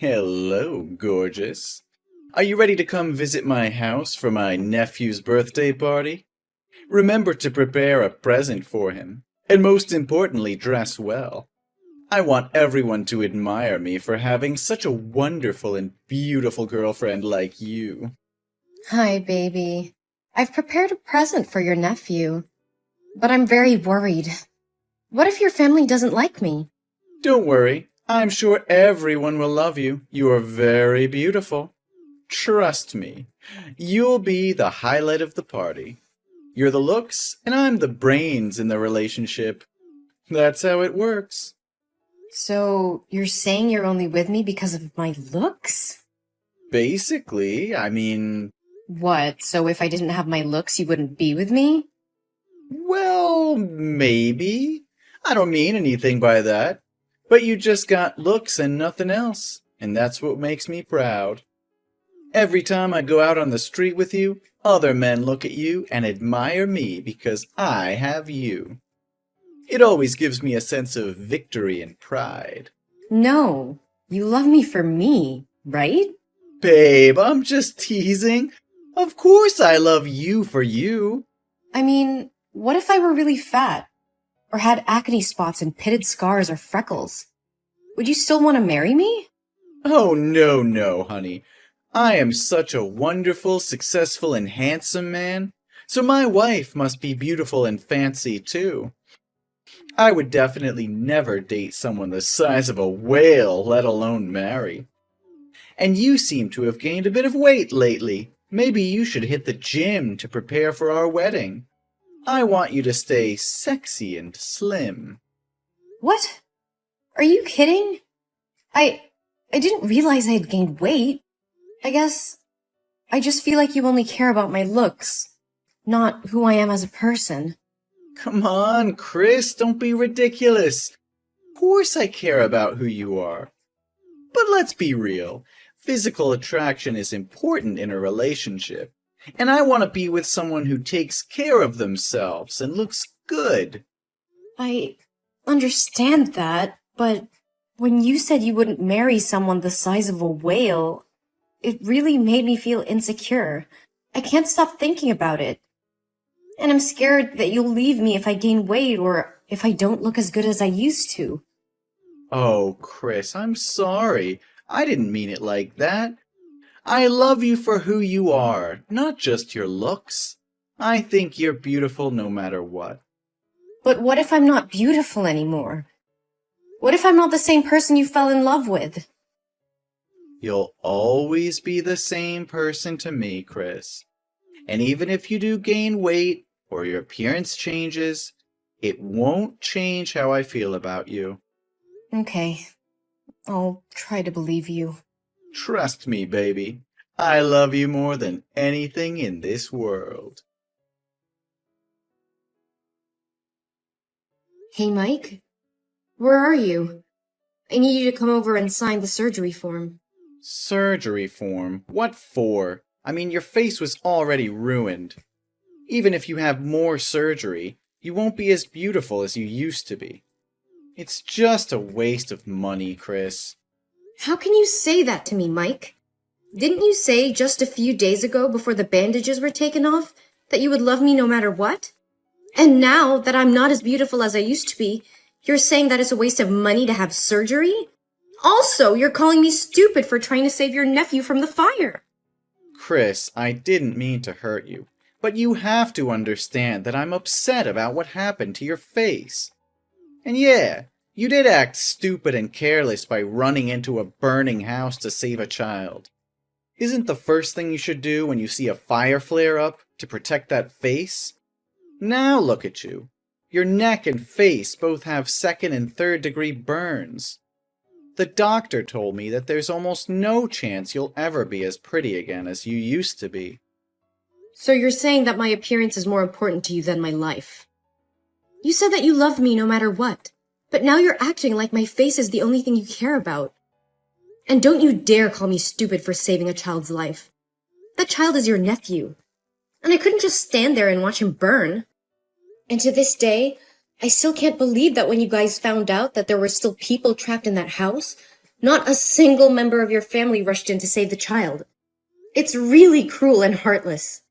Hello, gorgeous. Are you ready to come visit my house for my nephew's birthday party? Remember to prepare a present for him, and most importantly, dress well. I want everyone to admire me for having such a wonderful and beautiful girlfriend like you. Hi, baby. I've prepared a present for your nephew, but I'm very worried. What if your family doesn't like me? Don't worry, I'm sure everyone will love you. You are very beautiful. Trust me, you'll be the highlight of the party. You're the looks, and I'm the brains in the relationship. That's how it works. So, you're saying you're only with me because of my looks? Basically, I mean, What, so if I didn't have my looks, you wouldn't be with me? well, maybe. I don't mean anything by that. But you just got looks and nothing else, and that's what makes me proud. Every time I go out on the street with you, other men look at you and admire me because I have you. It always gives me a sense of victory and pride. No, you love me for me, right? Babe, I'm just teasing. Of course I love you for you. I mean, what if I were really fat? Or had acne spots and pitted scars or freckles? Would you still want to marry me? Oh, no, honey. I am such a wonderful, successful, and handsome man, so my wife must be beautiful and fancy too. I would definitely never date someone the size of a whale, let alone marry. And you seem to have gained a bit of weight lately. Maybe you should hit the gym to prepare for our wedding. I want you to stay sexy and slim. What? Are you kidding? I didn't realize I had gained weight. I guess I just feel like you only care about my looks, not who I am as a person. Come on, Chris, don't be ridiculous. Of course I care about who you are. But let's be real. Physical attraction is important in a relationship. And I want to be with someone who takes care of themselves and looks good. I understand that, but when you said you wouldn't marry someone the size of a whale, it really made me feel insecure. I can't stop thinking about it. And I'm scared that you'll leave me if I gain weight or if I don't look as good as I used to. Oh, Chris, I'm sorry. I didn't mean it like that. I love you for who you are, not just your looks. I think you're beautiful no matter what. But what if I'm not beautiful anymore? What if I'm not the same person you fell in love with? You'll always be the same person to me, Chris. And even if you do gain weight or your appearance changes, it won't change how I feel about you. Okay, I'll try to believe you. Trust me, baby. I love you more than anything in this world. Hey, Mike? Where are you? I need you to come over and sign the surgery form. Surgery form? What for? I mean, your face was already ruined. Even if you have more surgery, you won't be as beautiful as you used to be. It's just a waste of money, Chris. How can you say that to me, Mike? Didn't you say just a few days ago before the bandages were taken off that you would love me no matter what? And now that I'm not as beautiful as I used to be, you're saying that it's a waste of money to have surgery? Also, you're calling me stupid for trying to save your nephew from the fire. Chris, I didn't mean to hurt you, but you have to understand that I'm upset about what happened to your face. And yeah, you did act stupid and careless by running into a burning house to save a child. Isn't the first thing you should do when you see a fire flare up to protect that face? Now look at you. Your neck and face both have second and third degree burns. The doctor told me that there's almost no chance you'll ever be as pretty again as you used to be. So you're saying that my appearance is more important to you than my life. You said that you loved me no matter what, but now you're acting like my face is the only thing you care about. And don't you dare call me stupid for saving a child's life. That child is your nephew. And I couldn't just stand there and watch him burn. And to this day, I still can't believe that when you guys found out that there were still people trapped in that house, Not a single member of your family rushed in to save the child. It's really cruel and heartless.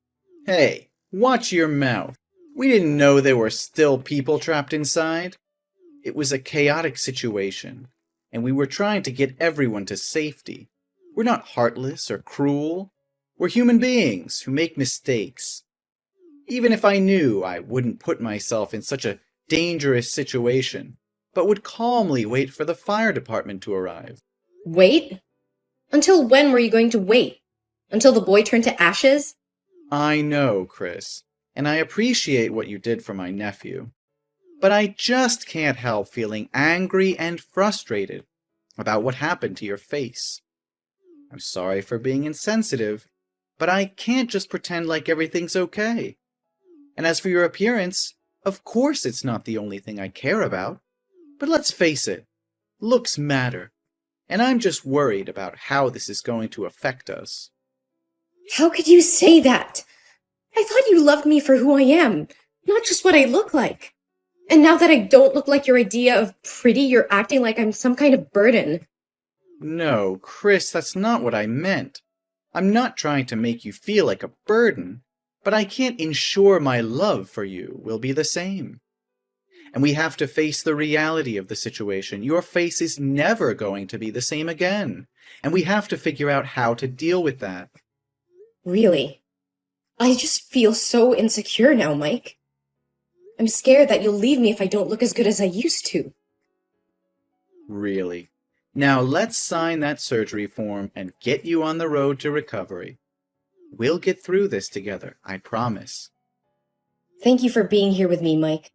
Hey, watch your mouth. We didn't know there were still people trapped inside. It was a chaotic situation, and we were trying to get everyone to safety. We're not heartless or cruel. We're human beings who make mistakes. Even if I knew, I wouldn't put myself in such a dangerous situation, but would calmly wait for the fire department to arrive. Wait? Until when were you going to wait? Until the boy turned to ashes? I know, Chris, and I appreciate what you did for my nephew. But I just can't help feeling angry and frustrated about what happened to your face. I'm sorry for being insensitive, but I can't just pretend like everything's okay. And as for your appearance, of course it's not the only thing I care about. But let's face it, looks matter. And I'm just worried about how this is going to affect us. How could you say that? I thought you loved me for who I am, not just what I look like. And now that I don't look like your idea of pretty, you're acting like I'm some kind of burden. No, Chris, that's not what I meant. I'm not trying to make you feel like a burden, but I can't ensure my love for you will be the same. And we have to face the reality of the situation. Your face is never going to be the same again, and we have to figure out how to deal with that. Really? I just feel so insecure now, Mike. I'm scared that you'll leave me if I don't look as good as I used to. Really? Now let's sign that surgery form and get you on the road to recovery. We'll get through this together, I promise. Thank you for being here with me, Mike.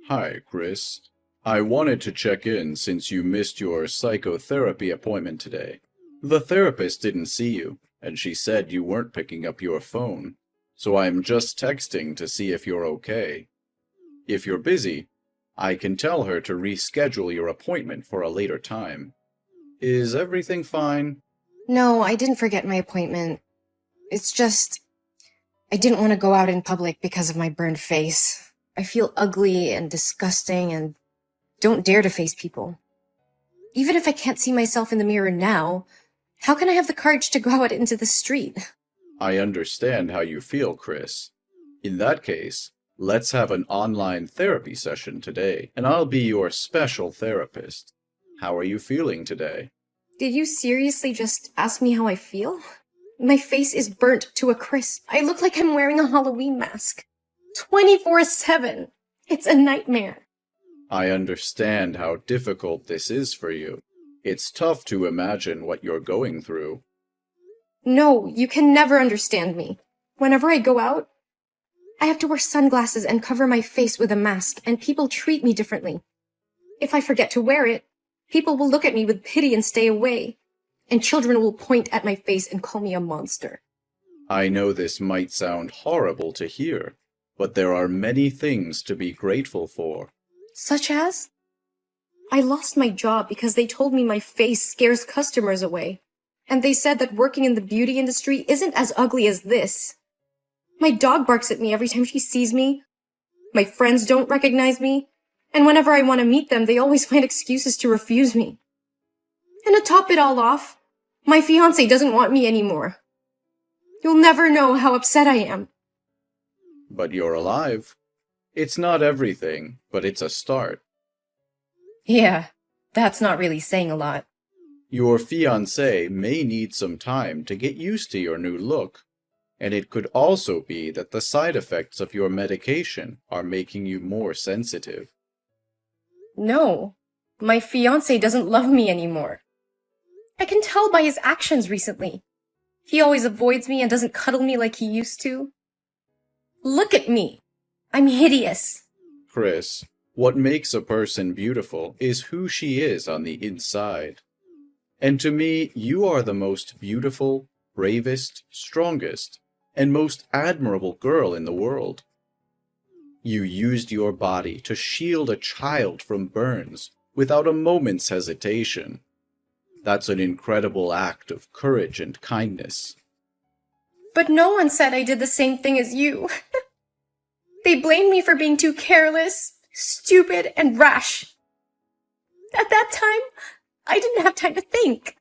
Hi, Chris. I wanted to check in since you missed your psychotherapy appointment today. The therapist didn't see you, and she said you weren't picking up your phone, so I'm just texting to see if you're okay. If you're busy, I can tell her to reschedule your appointment for a later time. Is everything fine? No, I didn't forget my appointment. It's just, I didn't want to go out in public because of my burned face. I feel ugly and disgusting and don't dare to face people. Even if I can't see myself in the mirror now, how can I have the courage to go out into the street? I understand how you feel, Chris. In that case, let's have an online therapy session today, and I'll be your special therapist. How are you feeling today? Did you seriously just ask me how I feel? My face is burnt to a crisp. I look like I'm wearing a Halloween mask. 24/7. It's a nightmare. I understand how difficult this is for you. It's tough to imagine what you're going through. No, you can never understand me. Whenever I go out, I have to wear sunglasses and cover my face with a mask, and people treat me differently. If I forget to wear it, people will look at me with pity and stay away, and children will point at my face and call me a monster. I know this might sound horrible to hear, but there are many things to be grateful for. Such as? I lost my job because they told me my face scares customers away, and they said that working in the beauty industry isn't as ugly as this. My dog barks at me every time she sees me. My friends don't recognize me, and whenever I want to meet them, they always find excuses to refuse me. And to top it all off, my fiancé doesn't want me anymore. You'll never know how upset I am. But you're alive. It's not everything, but it's a start. Yeah, that's not really saying a lot. Your fiancé may need some time to get used to your new look, and it could also be that the side effects of your medication are making you more sensitive. No, my fiancé doesn't love me anymore. I can tell by his actions recently. He always avoids me and doesn't cuddle me like he used to. Look at me. I'm hideous. Chris, what makes a person beautiful is who she is on the inside. And to me, you are the most beautiful, bravest, strongest, and most admirable girl in the world. You used your body to shield a child from burns without a moment's hesitation. That's an incredible act of courage and kindness. But no one said I did the same thing as you. They blamed me for being too careless, stupid, and rash. At that time, I didn't have time to think.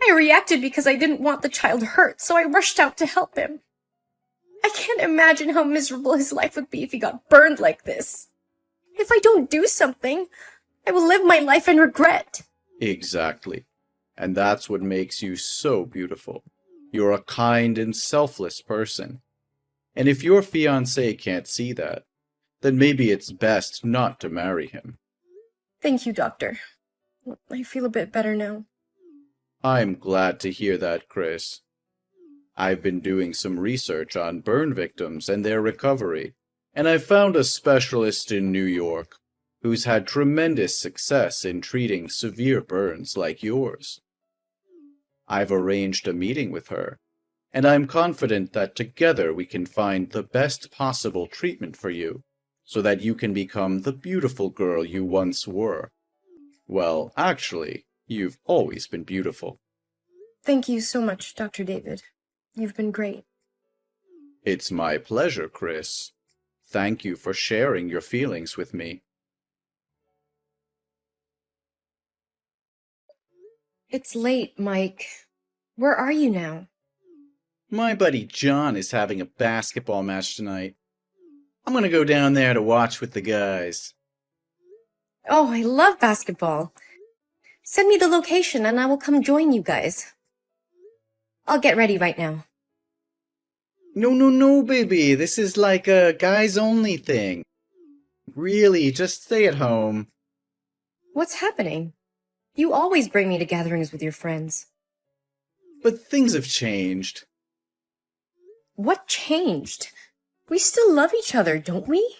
I reacted because I didn't want the child hurt, so I rushed out to help him. I can't imagine how miserable his life would be if he got burned like this. If I don't do something, I will live my life in regret. Exactly. And that's what makes you so beautiful. You're a kind and selfless person. And if your fiancé can't see that, then maybe it's best not to marry him. Thank you, Doctor. I feel a bit better now. I'm glad to hear that, Chris. I've been doing some research on burn victims and their recovery, and I've found a specialist in New York who's had tremendous success in treating severe burns like yours. I've arranged a meeting with her, and I'm confident that together we can find the best possible treatment for you, so that you can become the beautiful girl you once were. Well, actually, you've always been beautiful. Thank you so much, Dr. David. You've been great. It's my pleasure, Chris. Thank you for sharing your feelings with me. It's late, Mike. Where are you now? My buddy John is having a basketball match tonight. I'm gonna go down there to watch with the guys. Oh, I love basketball. Send me the location and I will come join you guys. I'll get ready right now. No, baby. This is like a guys-only thing. Really, just stay at home. What's happening? You always bring me to gatherings with your friends. But things have changed. What changed? We still love each other, don't we?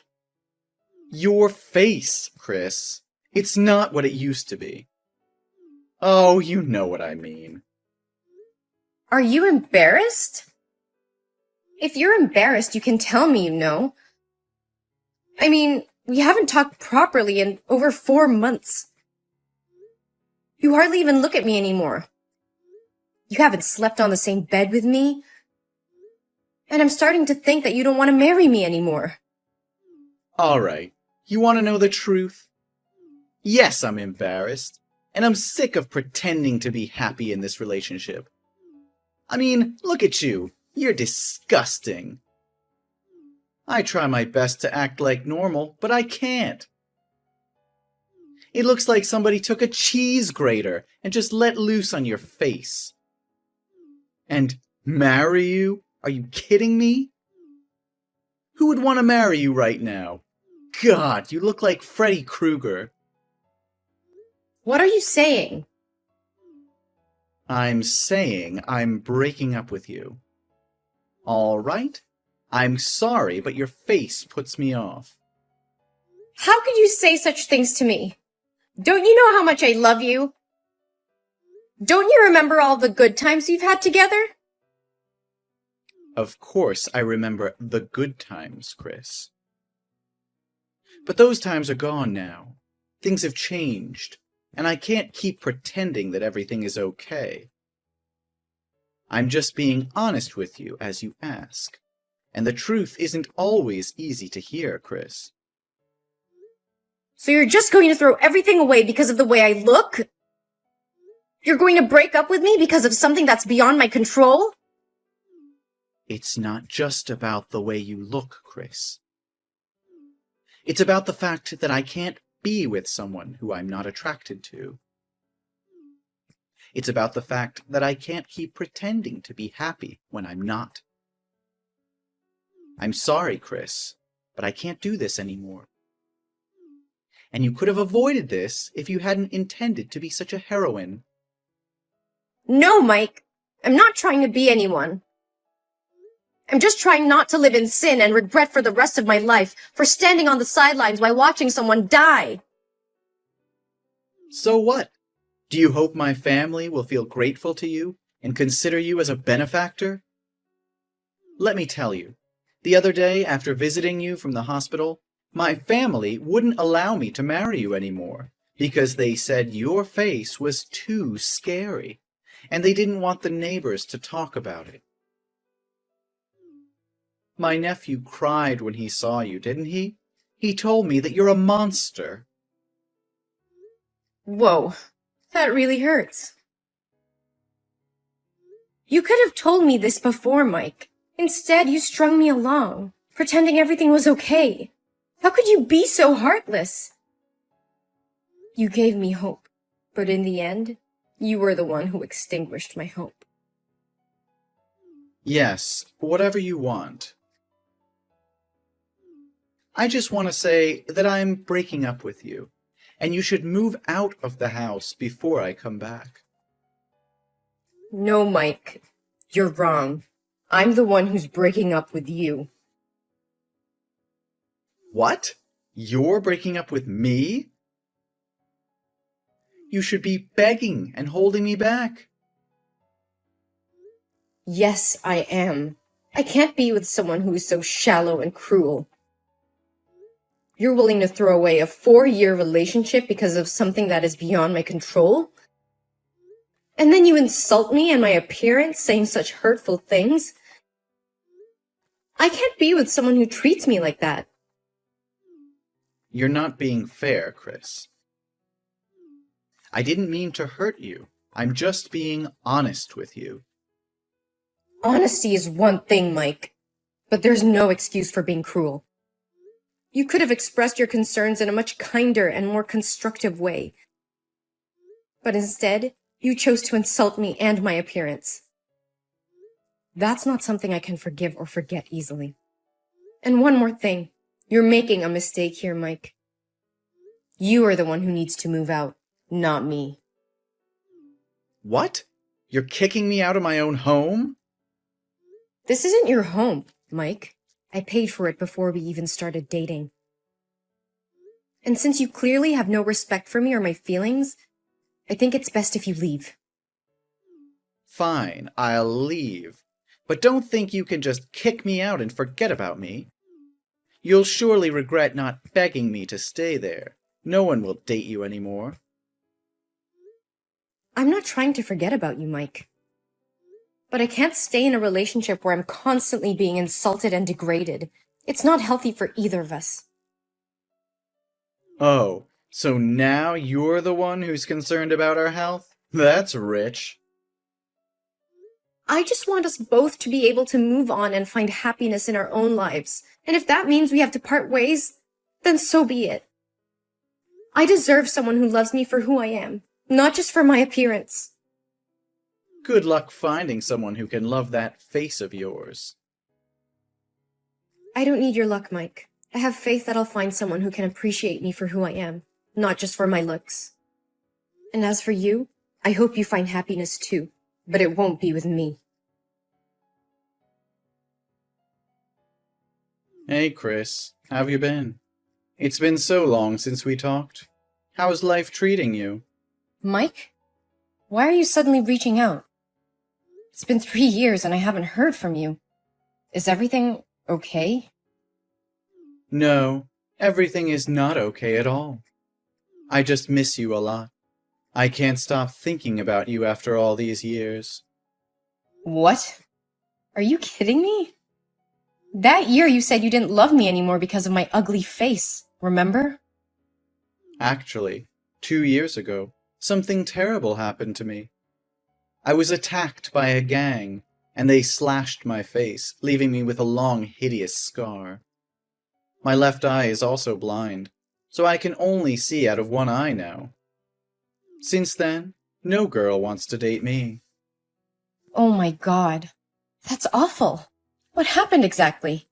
Your face, Chris. It's not what it used to be. Oh, you know what I mean. Are you embarrassed? If you're embarrassed, you can tell me, you know. I mean, we haven't talked properly in over 4 months. You hardly even look at me anymore. You haven't slept on the same bed with me. And I'm starting to think that you don't want to marry me anymore. All right. You want to know the truth? Yes, I'm embarrassed. And I'm sick of pretending to be happy in this relationship. I mean, look at you. You're disgusting. I try my best to act like normal, but I can't. It looks like somebody took a cheese grater and just let loose on your face. And marry you? Are you kidding me? Who would want to marry you right now? God, you look like Freddy Krueger. What are you saying? I'm saying I'm breaking up with you. All right? I'm sorry, but your face puts me off. How could you say such things to me? Don't you know how much I love you? Don't you remember all the good times we've had together? Of course I remember the good times, Chris. But those times are gone now. Things have changed, and I can't keep pretending that everything is okay. I'm just being honest with you as you ask, and the truth isn't always easy to hear, Chris. So you're just going to throw everything away because of the way I look? You're going to break up with me because of something that's beyond my control? It's not just about the way you look, Chris. It's about the fact that I can't be with someone who I'm not attracted to. It's about the fact that I can't keep pretending to be happy when I'm not. I'm sorry, Chris, but I can't do this anymore. And you could have avoided this if you hadn't intended to be such a heroine. No, Mike. I'm not trying to be anyone. I'm just trying not to live in sin and regret for the rest of my life for standing on the sidelines while watching someone die. So what? Do you hope my family will feel grateful to you and consider you as a benefactor? Let me tell you, the other day after visiting you from the hospital, my family wouldn't allow me to marry you anymore because they said your face was too scary, and they didn't want the neighbors to talk about it. My nephew cried when he saw you, didn't he? He told me that you're a monster. Whoa, that really hurts. You could have told me this before, Mike. Instead, you strung me along, pretending everything was okay. How could you be so heartless? You gave me hope, but in the end, you were the one who extinguished my hope. Yes, whatever you want. I just want to say that I'm breaking up with you, and you should move out of the house before I come back. No, Mike, you're wrong. I'm the one who's breaking up with you. What? You're breaking up with me? You should be begging and holding me back. Yes, I am. I can't be with someone who is so shallow and cruel. You're willing to throw away a 4-year relationship because of something that is beyond my control? And then you insult me and my appearance, saying such hurtful things? I can't be with someone who treats me like that. You're not being fair, Chris. I didn't mean to hurt you. I'm just being honest with you. Honesty is one thing, Mike, but there's no excuse for being cruel. You could have expressed your concerns in a much kinder and more constructive way. But instead, you chose to insult me and my appearance. That's not something I can forgive or forget easily. And one more thing. You're making a mistake here, Mike. You are the one who needs to move out, not me. What? You're kicking me out of my own home? This isn't your home, Mike. I paid for it before we even started dating. And since you clearly have no respect for me or my feelings, I think it's best if you leave. Fine, I'll leave. But don't think you can just kick me out and forget about me. You'll surely regret not begging me to stay there. No one will date you anymore. I'm not trying to forget about you, Mike. But I can't stay in a relationship where I'm constantly being insulted and degraded. It's not healthy for either of us. Oh, so now you're the one who's concerned about our health? That's rich. I just want us both to be able to move on and find happiness in our own lives. And if that means we have to part ways, then so be it. I deserve someone who loves me for who I am, not just for my appearance. Good luck finding someone who can love that face of yours. I don't need your luck, Mike. I have faith that I'll find someone who can appreciate me for who I am, not just for my looks. And as for you, I hope you find happiness too, but it won't be with me. Hey, Chris. How've you been? It's been so long since we talked. How's life treating you? Mike? Why are you suddenly reaching out? It's been 3 years and I haven't heard from you. Is everything okay? No, everything is not okay at all. I just miss you a lot. I can't stop thinking about you after all these years. What? Are you kidding me? That year you said you didn't love me anymore because of my ugly face, remember? Actually, 2 years ago, something terrible happened to me. I was attacked by a gang, and they slashed my face, leaving me with a long, hideous scar. My left eye is also blind, so I can only see out of one eye now. Since then, no girl wants to date me. Oh my God. That's awful. What happened exactly?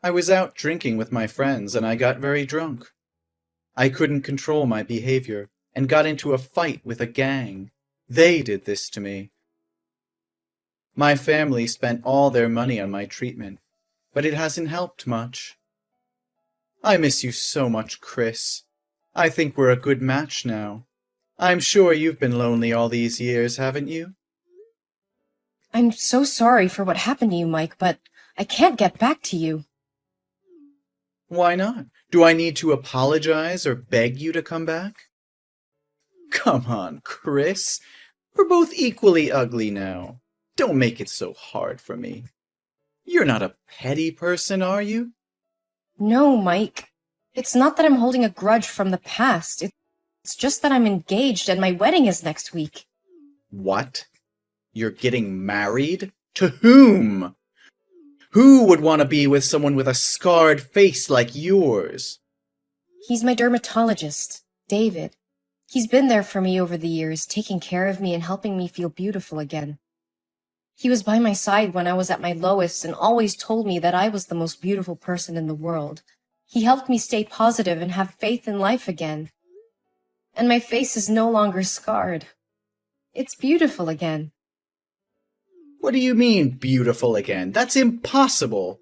I was out drinking with my friends and I got very drunk. I couldn't control my behavior and got into a fight with a gang. They did this to me. My family spent all their money on my treatment, but it hasn't helped much. I miss you so much, Chris. I think we're a good match now. I'm sure you've been lonely all these years, haven't you? I'm so sorry for what happened to you, Mike, but I can't get back to you. Why not? Do I need to apologize or beg you to come back? Come on, Chris. We're both equally ugly now. Don't make it so hard for me. You're not a petty person, are you? No, Mike. It's not that I'm holding a grudge from the past. It's just that I'm engaged and my wedding is next week. What? You're getting married? To whom? Who would want to be with someone with a scarred face like yours? He's my dermatologist, David. He's been there for me over the years, taking care of me and helping me feel beautiful again. He was by my side when I was at my lowest and always told me that I was the most beautiful person in the world. He helped me stay positive and have faith in life again. And my face is no longer scarred. It's beautiful again. What do you mean, beautiful again? That's impossible.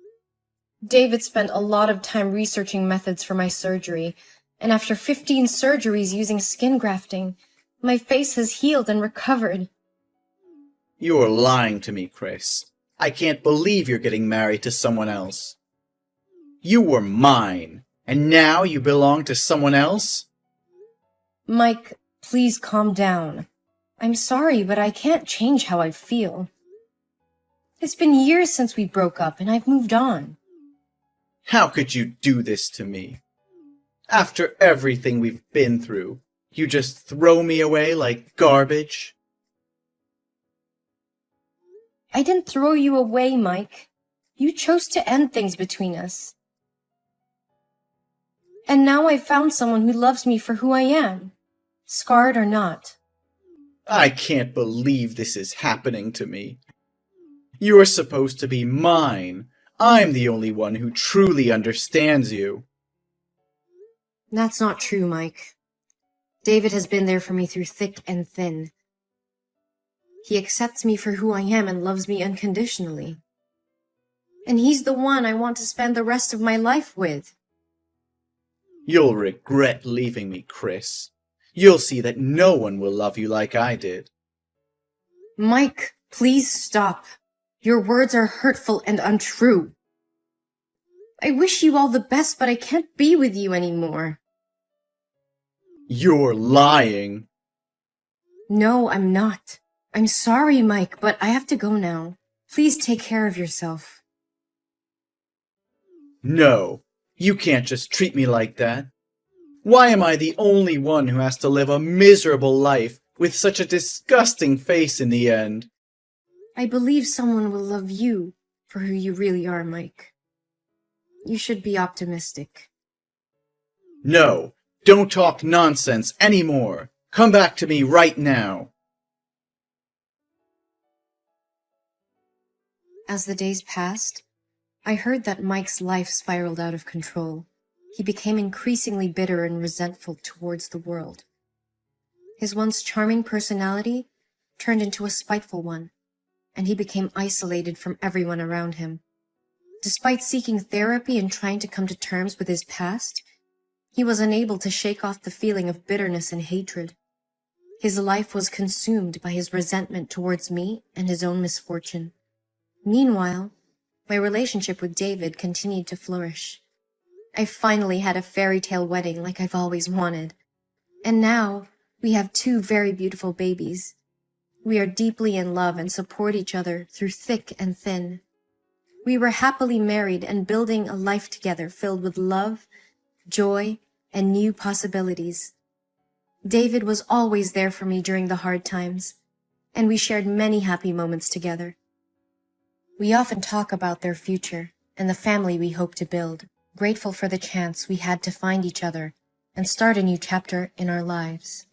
David spent a lot of time researching methods for my surgery, and after 15 surgeries using skin grafting, my face has healed and recovered. You're lying to me, Chris. I can't believe you're getting married to someone else. You were mine, and now you belong to someone else? Mike, please calm down. I'm sorry, but I can't change how I feel. It's been years since we broke up, and I've moved on. How could you do this to me? After everything we've been through, you just throw me away like garbage? I didn't throw you away, Mike. You chose to end things between us. And now I've found someone who loves me for who I am, scarred or not. I can't believe this is happening to me. You're supposed to be mine. I'm the only one who truly understands you. That's not true, Mike. David has been there for me through thick and thin. He accepts me for who I am and loves me unconditionally. And he's the one I want to spend the rest of my life with. You'll regret leaving me, Chris. You'll see that no one will love you like I did. Mike, please stop. Your words are hurtful and untrue. I wish you all the best, but I can't be with you anymore. You're lying. No, I'm not. I'm sorry, Mike, but I have to go now. Please take care of yourself. No, you can't just treat me like that. Why am I the only one who has to live a miserable life with such a disgusting face in the end? I believe someone will love you for who you really are, Mike. You should be optimistic. No, don't talk nonsense anymore. Come back to me right now. As the days passed, I heard that Mike's life spiraled out of control. He became increasingly bitter and resentful towards the world. His once charming personality turned into a spiteful one, and he became isolated from everyone around him. Despite seeking therapy and trying to come to terms with his past, he was unable to shake off the feeling of bitterness and hatred. His life was consumed by his resentment towards me and his own misfortune. Meanwhile, my relationship with David continued to flourish. I finally had a fairy tale wedding like I've always wanted. And now, we have 2 very beautiful babies. We are deeply in love and support each other through thick and thin. We were happily married and building a life together filled with love, joy, and new possibilities. David was always there for me during the hard times, and we shared many happy moments together. We often talk about their future and the family we hope to build, grateful for the chance we had to find each other and start a new chapter in our lives.